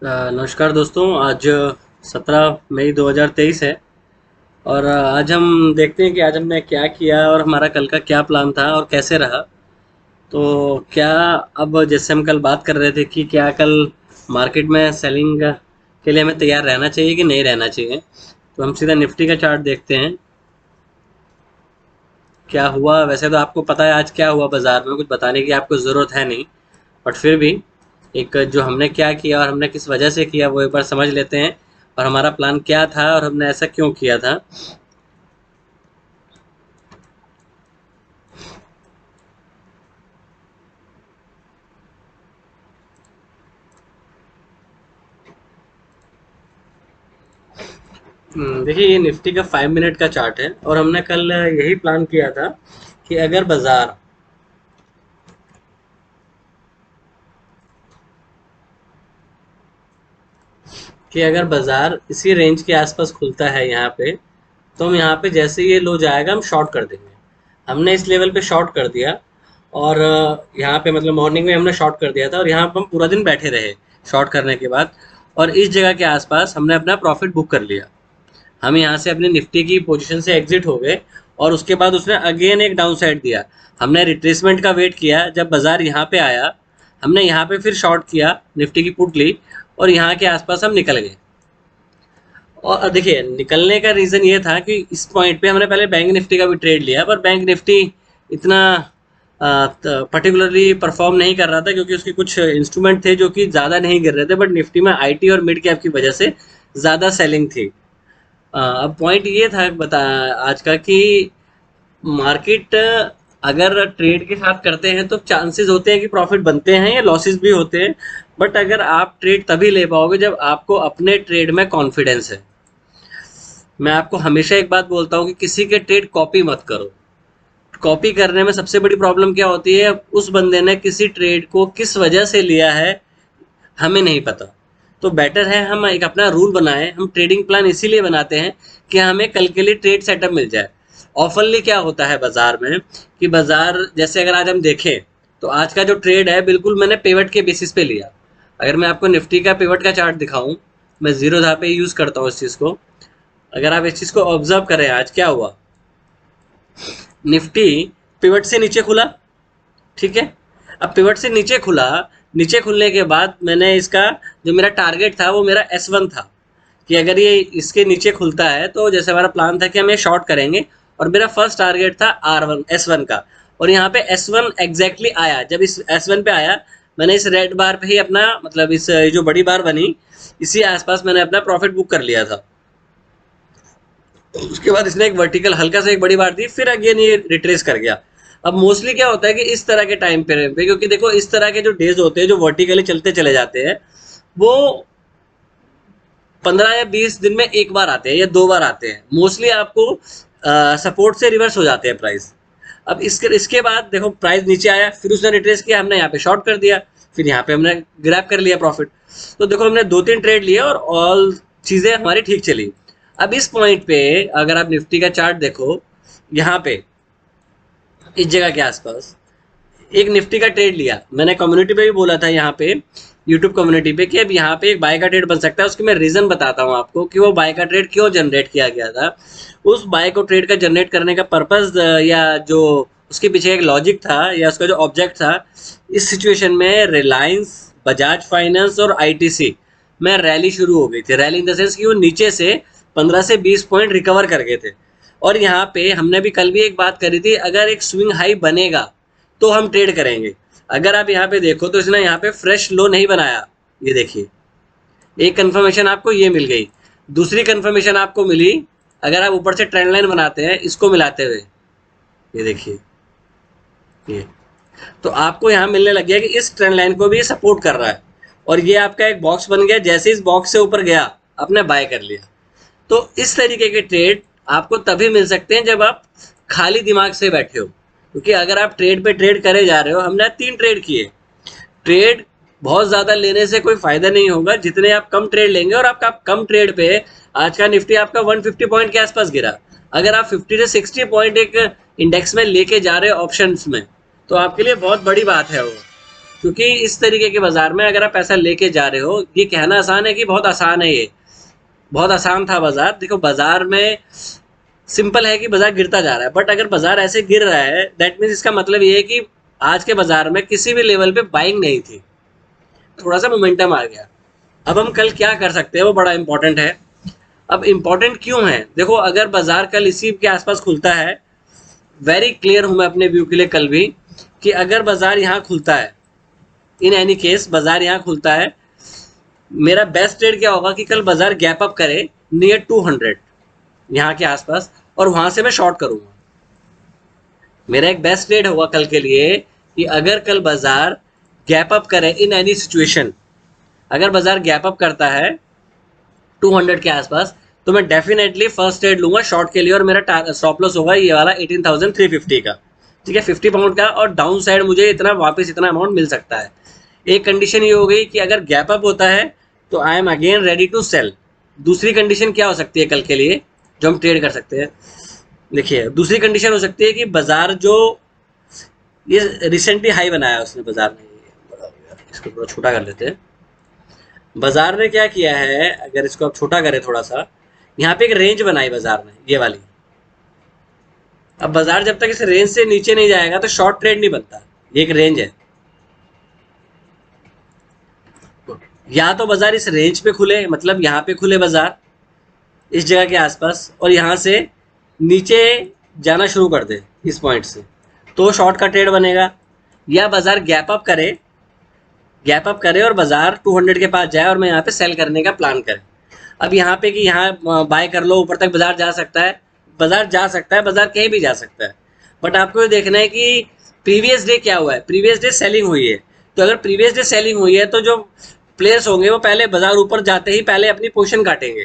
नमस्कार दोस्तों। आज 17 मई 2023 है। और आज हम देखते हैं कि आज हमने क्या किया और हमारा कल का क्या प्लान था और कैसे रहा। तो क्या, अब जैसे हम कल बात कर रहे थे कि क्या कल मार्केट में सेलिंग के लिए हमें तैयार रहना चाहिए कि नहीं रहना चाहिए, तो हम सीधा निफ्टी का चार्ट देखते हैं क्या हुआ। वैसे तो आपको पता है आज क्या हुआ, बाजार में कुछ बताने की आपको ज़रूरत है नहीं, बट फिर भी एक जो हमने क्या किया और हमने किस वजह से किया वो एक बार समझ लेते हैं, और हमारा प्लान क्या था और हमने ऐसा क्यों किया था। देखिए, ये निफ्टी का 5 मिनट का चार्ट है और हमने कल यही प्लान किया था कि अगर बाजार इसी रेंज के आसपास खुलता है यहाँ पे, तो हम यहाँ पे जैसे ये लो जाएगा हम शॉर्ट कर देंगे। हमने इस लेवल पे शॉर्ट कर दिया, और यहाँ पे मतलब मॉर्निंग में हमने शॉर्ट कर दिया था और यहाँ पे हम पूरा दिन बैठे रहे शॉर्ट करने के बाद, और इस जगह के आसपास हमने अपना प्रॉफिट बुक कर लिया। हम यहाँ से अपनी निफ्टी की पोजीशन से एग्जिट हो गए, और उसके बाद उसने अगेन एक डाउन साइड दिया। हमने रिट्रेसमेंट का वेट किया, जब बाजार यहाँ पे आया हमने यहाँ पे फिर शॉर्ट किया, निफ्टी की पुट ली और यहाँ के आसपास हम निकल गए। और देखिए, निकलने का रीज़न ये था कि इस पॉइंट पे हमने पहले बैंक निफ्टी का भी ट्रेड लिया, पर बैंक निफ्टी इतना पर्टिकुलरली परफॉर्म नहीं कर रहा था, क्योंकि उसके कुछ इंस्ट्रूमेंट थे जो कि ज़्यादा नहीं गिर रहे थे, बट निफ्टी में आईटी और मिड कैप की वजह से ज़्यादा सेलिंग थी। अब पॉइंट ये था बता आज का कि मार्केट अगर ट्रेड के साथ करते हैं तो चांसेस होते हैं कि प्रॉफिट बनते हैं या लॉसेस भी होते हैं, बट अगर आप ट्रेड तभी ले पाओगे जब आपको अपने ट्रेड में कॉन्फिडेंस है। मैं आपको हमेशा एक बात बोलता हूँ कि किसी के ट्रेड कॉपी मत करो। कॉपी करने में सबसे बड़ी प्रॉब्लम क्या होती है, उस बंदे ने किसी ट्रेड को किस वजह से लिया है हमें नहीं पता। तो बेटर है हम एक अपना रूल बनाएं। हम ट्रेडिंग प्लान इसीलिए बनाते हैं कि हमें कल के लिए ट्रेड सेटअप मिल जाए। ऑफनली क्या होता है बाजार में कि बाजार जैसे अगर आज हम देखें, तो आज का जो ट्रेड है बिल्कुल मैंने पिवट के बेसिस पे लिया। अगर मैं आपको निफ्टी का पिवट का चार्ट दिखाऊं, मैं जीरो धा पे यूज करता हूँ इस चीज़ को। अगर आप इस चीज़ को ऑब्जर्व करें, आज क्या हुआ, निफ्टी पिवट से नीचे खुला, ठीक है। अब पिवट से नीचे खुला, नीचे खुलने के बाद मैंने इसका जो मेरा टारगेट था वो मेरा S1 था, कि अगर ये इसके नीचे खुलता है तो जैसे हमारा प्लान था कि हम ये शॉर्ट करेंगे, और मेरा फर्स्ट टारगेट था R1 S1 का। और यहाँ पे S1 एग्जैक्टली आया। जब इस S1 पे आया, मैंने इस रेड बार पे ही अपना मतलब इस जो बड़ी बार बनी इसी आसपास मैंने अपना प्रॉफिट बुक कर लिया था। उसके बाद इसने एक वर्टिकल हल्का सा एक बड़ी बार दी, फिर अगेन ये रिट्रेस कर गया। अब मोस्टली क्या होता है कि इस तरह के टाइम पे क्योंकि देखो इस तरह के जो डेज होते हैं जो वर्टिकली चलते चले जाते हैं, वो 15 या 20 दिन में एक बार आते हैं या दो बार आते हैं। मोस्टली आपको सपोर्ट से रिवर्स हो जाते हैं प्राइस। अब इसके इसके बाद देखो प्राइस नीचे आया, फिर उसने रिट्रेस किया, हमने यहाँ पे शॉर्ट कर दिया, फिर यहाँ पे हमने ग्रैब कर लिया प्रॉफिट। तो देखो हमने 2-3 ट्रेड लिए और ऑल चीज़ें हमारी ठीक चली। अब इस पॉइंट पे अगर आप निफ्टी का चार्ट देखो, यहाँ पे इस जगह के आसपास एक निफ्टी का ट्रेड लिया। मैंने कम्युनिटी पे भी बोला था, यहाँ पे यूट्यूब कम्युनिटी पे, कि अब यहाँ पे एक बाय का ट्रेड बन सकता है। उसकी मैं रीज़न बताता हूँ आपको कि वो बाय का ट्रेड क्यों जनरेट किया गया था। उस बाय को ट्रेड का जनरेट करने का पर्पज़ या जो उसके पीछे एक लॉजिक था या उसका जो ऑब्जेक्ट था, इस सिचुएशन में रिलायंस, बजाज फाइनेंस और आईटीसी में रैली शुरू हो गई थी। रैली इन द सेंस कि वो नीचे से 15 से 20 पॉइंट रिकवर कर गए थे। और यहाँ पे हमने भी कल भी एक बात करी थी, अगर एक स्विंग हाई बनेगा तो हम ट्रेड करेंगे। अगर आप यहाँ पे देखो तो इसने यहाँ पे फ्रेश लो नहीं बनाया। ये देखिए, एक कंफर्मेशन आपको ये मिल गई। दूसरी कंफर्मेशन आपको मिली, अगर आप ऊपर से ट्रेंड लाइन बनाते हैं इसको मिलाते हुए, ये देखिए, ये तो आपको यहाँ मिलने लग गया कि इस ट्रेंड लाइन को भी ये सपोर्ट कर रहा है, और ये आपका एक बॉक्स बन गया। जैसे इस बॉक्स से ऊपर गया आपने बाय कर लिया। तो इस तरीके के ट्रेड आपको तभी मिल सकते हैं जब आप खाली दिमाग से बैठे हो, क्योंकि अगर आप ट्रेड पे ट्रेड करे जा रहे हो, हमने 3 ट्रेड किए। ट्रेड बहुत ज़्यादा लेने से कोई फ़ायदा नहीं होगा, जितने आप कम ट्रेड लेंगे। और आपका कम ट्रेड पे आज का निफ्टी आपका 150 पॉइंट के आसपास गिरा। अगर आप 50 से 60 पॉइंट एक इंडेक्स में लेके जा रहे हो ऑप्शंस में, तो आपके लिए बहुत बड़ी बात है वो। क्योंकि इस तरीके के बाजार में अगर आप पैसा लेके जा रहे हो, ये कहना आसान है कि बहुत आसान है, ये बहुत आसान था बाजार। देखो बाजार में सिंपल है कि बाजार गिरता जा रहा है, बट अगर बाजार ऐसे गिर रहा है दैट मीन्स इसका मतलब ये है कि आज के बाजार में किसी भी लेवल पे बाइंग नहीं थी, थोड़ा सा मोमेंटम आ गया। अब हम कल क्या कर सकते हैं वो बड़ा इंपॉर्टेंट है। अब इंपॉर्टेंट क्यों है, देखो अगर बाजार कल इसी के आसपास खुलता है, वेरी क्लियर हूं मैं अपने व्यू के लिए कल भी, कि अगर बाजार यहाँ खुलता है, इन एनी केस बाजार यहाँ खुलता है, मेरा बेस्ट ट्रेड क्या होगा कि कल बाजार गैप अप करे नियर 200 यहाँ के आसपास, और वहां से मैं शॉर्ट करूंगा। मेरा एक बेस्ट ट्रेड होगा कल के लिए कि अगर कल बाजार गैप अप करे इन एनी सिचुएशन, अगर बाजार गैप अप करता है 200 के आसपास, तो मैं डेफिनेटली फर्स्ट ट्रेड लूंगा शॉर्ट के लिए, और मेरा स्टॉप लॉस होगा ये वाला 18,350 का, ठीक है, 50 पाउंड का, और डाउन साइड मुझे इतना वापस इतना अमाउंट मिल सकता है। एक कंडीशन ये हो गई कि अगर गैप अप होता है तो I am again ready to sell. दूसरी कंडीशन क्या हो सकती है कल के लिए जो हम ट्रेड कर सकते हैं, देखिए दूसरी कंडीशन हो सकती है कि बाजार जो ये रिसेंटली हाई बनाया उसने बाजार ने, इसको थोड़ा छोटा कर लेते हैं। बाजार ने क्या किया है, अगर इसको आप छोटा करें थोड़ा सा, यहाँ पे एक रेंज बनाई बाजार ने, ये वाली। अब बाजार जब तक इस रेंज से नीचे नहीं जाएगा तो शॉर्ट ट्रेड नहीं बनता, ये एक रेंज है। या तो बाजार इस रेंज पे खुले, मतलब यहाँ पे खुले बाजार इस जगह के आसपास, और यहाँ से नीचे जाना शुरू कर दे इस पॉइंट से, तो शॉर्ट का ट्रेड बनेगा। या बाजार गैप अप करे और बाजार 200 के पास जाए और मैं यहाँ पे सेल करने का प्लान करें। अब यहाँ पे कि यहाँ बाय कर लो, ऊपर तक बाजार जा सकता है, बाजार कहीं भी जा सकता है, बट आपको ये देखना है कि प्रीवियस डे क्या हुआ है। प्रीवियस डे सेलिंग हुई है, तो अगर प्रीवियस डे सेलिंग हुई है तो जो प्लेयर्स होंगे वो पहले बाजार ऊपर जाते ही पहले अपनी पोजीशन काटेंगे,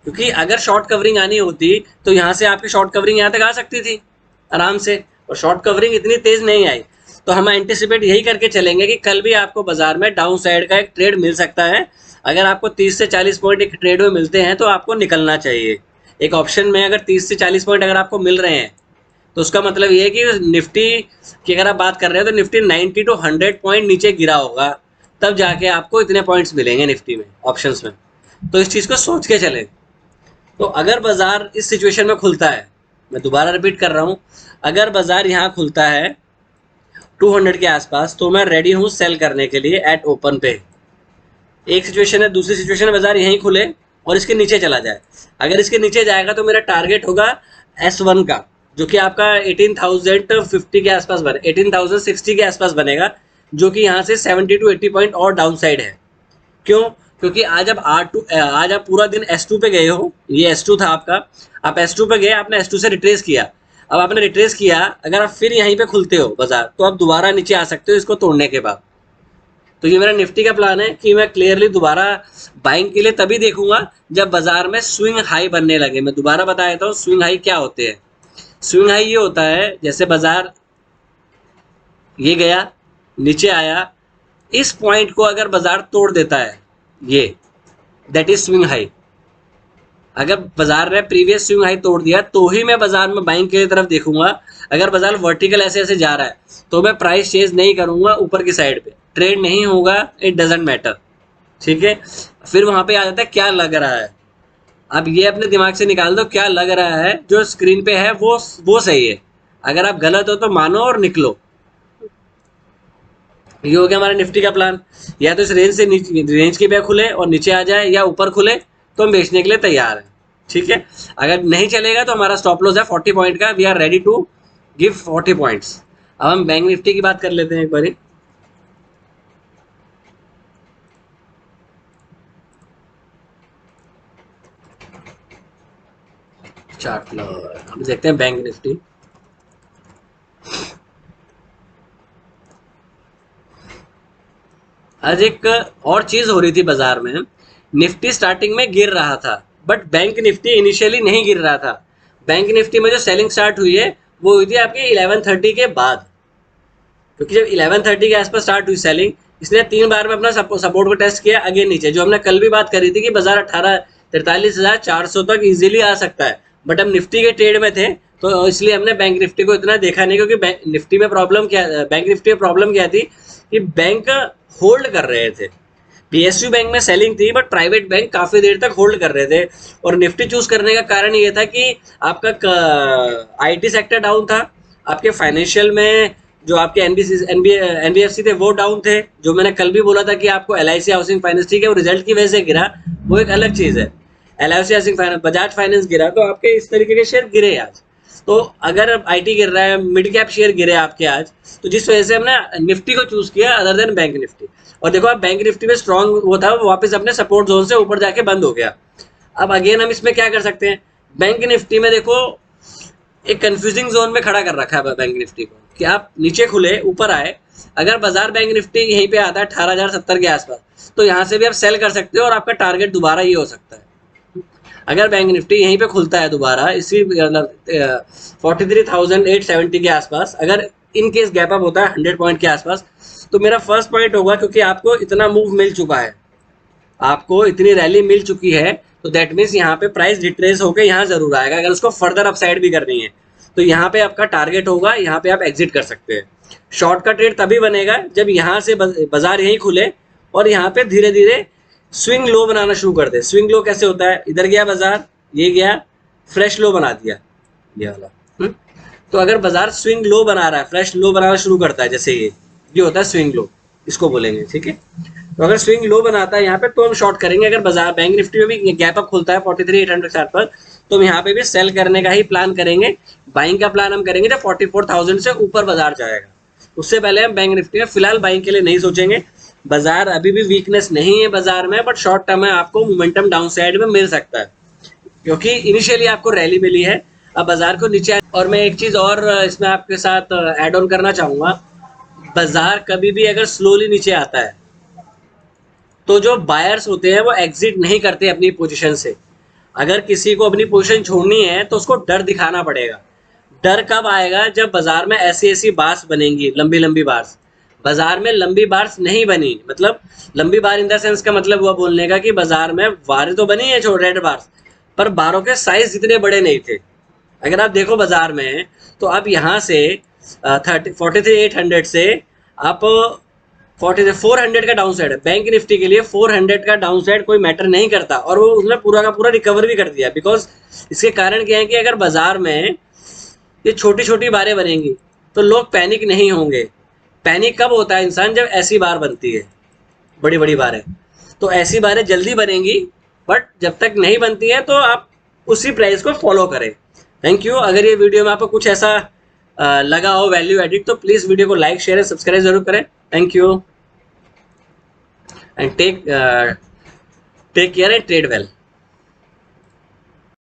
क्योंकि अगर शॉर्ट कवरिंग आनी होती तो यहाँ से आपकी शॉर्ट कवरिंग यहाँ तक आ सकती थी आराम से, और शॉर्ट कवरिंग इतनी तेज नहीं आई। तो हम एंटिसिपेट यही करके चलेंगे कि कल भी आपको बाजार में डाउन साइड का एक ट्रेड मिल सकता है। अगर आपको 30 से 40 पॉइंट एक ट्रेड में मिलते हैं तो आपको निकलना चाहिए। एक ऑप्शन में अगर 30 से 40 पॉइंट अगर आपको मिल रहे हैं तो उसका मतलब ये है कि निफ्टी की अगर आप बात कर रहे हो तो निफ्टी 90 to 100 पॉइंट नीचे गिरा होगा, तब जाके आपको इतने पॉइंट्स मिलेंगे निफ्टी में ऑप्शंस में। तो इस चीज़ को सोच के चलें। तो अगर बाजार इस सिचुएशन में खुलता है, मैं दोबारा रिपीट कर रहा हूँ, अगर बाजार यहाँ खुलता है 200 के आसपास, तो मैं रेडी हूँ सेल करने के लिए एट ओपन पे। एक सिचुएशन है, दूसरी सिचुएशन में बाजार यहीं खुले और इसके नीचे चला जाए। अगर इसके नीचे जाएगा तो मेरा टारगेट होगा S1 का, जो कि आपका 18,050 के आसपास बने, 18,060 के आसपास बनेगा, जो कि यहाँ से 70 to 80 पॉइंट और डाउन साइड है। क्यों? क्योंकि आज आप पूरा दिन S2 पे गए हो, ये S2 था आपका, आप S2 पे गए, आपने S2 से रिट्रेस किया। अब आपने रिट्रेस किया, अगर आप फिर यहीं पे खुलते हो बाजार तो आप दोबारा नीचे आ सकते हो इसको तोड़ने के बाद। तो ये मेरा निफ्टी का प्लान है कि मैं क्लियरली दोबारा बाइंग के लिए तभी देखूंगा जब बाजार में स्विंग हाई बनने लगे। मैं दोबारा बता देता हूँ स्विंग हाई क्या होते हैं। स्विंग हाई ये होता है जैसे बाजार ये गया नीचे आया, इस पॉइंट को अगर बाजार तोड़ देता है, ये दैट इज स्विंग हाई। अगर बाजार ने प्रीवियस स्विंग हाई तोड़ दिया तो ही मैं बाजार में बाइंग की तरफ देखूंगा। अगर बाजार वर्टिकल ऐसे ऐसे जा रहा है तो मैं प्राइस चेंज नहीं करूंगा, ऊपर की साइड पे ट्रेड नहीं होगा, इट डजेंट मैटर, ठीक है। फिर वहां पे आ जाता है क्या लग रहा है। अब ये अपने दिमाग से निकाल दो, क्या लग रहा है, जो स्क्रीन पे है वो सही है। अगर आप गलत हो तो मानो और निकलो। ये हो गया हमारा निफ्टी का प्लान। या तो इस रेंज के पे खुले और नीचे आ जाए, या ऊपर खुले तो हम बेचने के लिए तैयार हैं, ठीक है। अगर नहीं चलेगा तो हमारा स्टॉप लॉस है 40 पॉइंट का, we are ready to give 40 points. अब हम बैंक निफ्टी की बात कर लेते हैं एक बारी। चार्ट हम देखते हैं बैंक निफ्टी। आज एक और चीज हो रही थी बाजार में, निफ्टी स्टार्टिंग में गिर रहा था बट बैंक निफ्टी इनिशियली नहीं गिर रहा था। बैंक निफ्टी में जो सेलिंग स्टार्ट हुई है वो हुई थी आपके 11:30 के बाद, क्योंकि जब 11:30 के आसपास स्टार्ट हुई सेलिंग, इसने 3 बार में अपना सपोर्ट को टेस्ट किया अगेन नीचे। जो हमने कल भी बात करी थी कि बाजार 43,400 तक इजीली आ सकता है, बट हम निफ्टी के ट्रेड में थे तो इसलिए हमने बैंक निफ्टी को इतना देखा नहीं, क्योंकि बैंक निफ्टी में प्रॉब्लम क्या थी कि बैंक होल्ड कर रहे थे। पीएसयू बैंक में सेलिंग थी, बट प्राइवेट बैंक काफी देर तक होल्ड कर रहे थे। और निफ्टी चूज करने का कारण ये था कि आपका आईटी सेक्टर डाउन था, आपके फाइनेंशियल में जो आपके एनबीएफसी थे वो डाउन थे। जो मैंने कल भी बोला था कि आपको एलआईसी हाउसिंग फाइनेंस, ठीक है वो रिजल्ट की वजह से गिरा, वो एक अलग चीज है। LIC housing finance, Bajaj finance गिरा, तो आपके इस तरीके के शेयर गिरे आज। तो अगर आईटी गिर रहा है, मिड कैप शेयर गिरे आपके आज, तो जिस वजह से हमने निफ्टी को चूज किया अदर देन बैंक निफ्टी। और देखो आप बैंक निफ्टी में स्ट्रॉन्ग वो था, वो वापस अपने सपोर्ट जोन से ऊपर जाके बंद हो गया। अब अगेन हम इसमें क्या कर सकते हैं, बैंक निफ्टी में देखो एक कंफ्यूजिंग जोन में खड़ा कर रखा है बैंक निफ्टी को, कि आप नीचे खुले ऊपर आए। अगर बाजार बैंक निफ्टी यहीं पे आता है 18,070 के आसपास, तो यहाँ से भी आप सेल कर सकते हो और आपका टारगेट दोबारा ये हो सकता है। अगर बैंक निफ्टी यहीं पे खुलता है दोबारा इसी 43,870 के आसपास, अगर इन केस गैप अप होता है 100 पॉइंट के आसपास, तो मेरा फर्स्ट पॉइंट होगा, क्योंकि आपको इतना मूव मिल चुका है, आपको इतनी रैली मिल चुकी है, तो दैट मीन्स यहाँ पे प्राइस रिट्रेस होकर यहाँ जरूर आएगा। अगर उसको फर्दर अपसाइड भी करनी है तो यहाँ पे आपका टारगेट होगा, यहाँ पे आप एग्जिट कर सकते हैं। शॉर्ट का ट्रेड तभी बनेगा जब यहाँ से बाजार यहीं खुले और यहाँ पे धीरे धीरे स्विंग लो बनाना शुरू कर दे। स्विंग लो कैसे होता है, इधर गया बाजार, ये गया, फ्रेश लो बना दिया ये वाला। तो अगर बाजार स्विंग लो बना रहा है, फ्रेश लो बनाना शुरू करता है, जैसे ये होता है स्विंग लो, इसको बोलेंगे, ठीक है। तो अगर स्विंग लो बनाता है यहाँ पे, तो हम शॉर्ट करेंगे। अगर बाजार बैंक निफ्टी में भी गैप अप खुलता है 43,800 के आसपास, तो हम यहाँ पे भी सेल करने का ही प्लान करेंगे। बाइंग का प्लान हम करेंगे जब 44,000 से ऊपर बाजार जाएगा। उससे पहले हम बैंक निफ्टी में फिलहाल बाइंग के लिए नहीं सोचेंगे। बाजार अभी भी वीकनेस नहीं है बाजार में, बट शॉर्ट टर्म में आपको मोमेंटम डाउन साइड में मिल सकता है, क्योंकि इनिशियली आपको रैली मिली है, अब बाजार को नीचे। और मैं एक चीज और इसमें आपके साथ ऐड ऑन करना चाहूंगा, बाजार कभी भी अगर स्लोली नीचे आता है तो जो बायर्स होते हैं वो एग्जिट नहीं करते अपनी पोजीशन से। अगर किसी को अपनी पोजीशन छोड़नी है तो उसको डर दिखाना पड़ेगा। डर कब आएगा, जब बाजार में ऐसी ऐसी बार्स बनेंगी, लंबी लंबी बार्स। बाजार में लंबी बार्स नहीं बनी, मतलब लंबी बार इन द सेंस का मतलब हुआ बोलने का कि बाजार में बारें तो बनी है जो रेड बार्स, पर बारों के साइज जितने बड़े नहीं थे। अगर आप देखो बाजार में, तो आप यहाँ से 43,800 से आप 400 का डाउन साइड है। बैंक निफ्टी के लिए 400 का डाउन साइड कोई मैटर नहीं करता, और वो उसने पूरा का पूरा रिकवर भी कर दिया। बिकॉज इसके कारण क्या है कि अगर बाजार में ये छोटी छोटी बारें बनेंगी तो लोग पैनिक नहीं होंगे। पैनिक कब होता है इंसान, जब ऐसी बार बनती है, बड़ी बड़ी बारें। तो ऐसी बारें जल्दी बनेंगी, बट जब तक नहीं बनती है तो आप उसी प्राइस को फॉलो करें। Thank you. अगर ये वीडियो में आपको कुछ ऐसा लगा हो वैल्यू एडिट, तो प्लीज वीडियो को लाइक शेयर एंड सब्सक्राइब जरूर करें। Thank you and take care and trade well.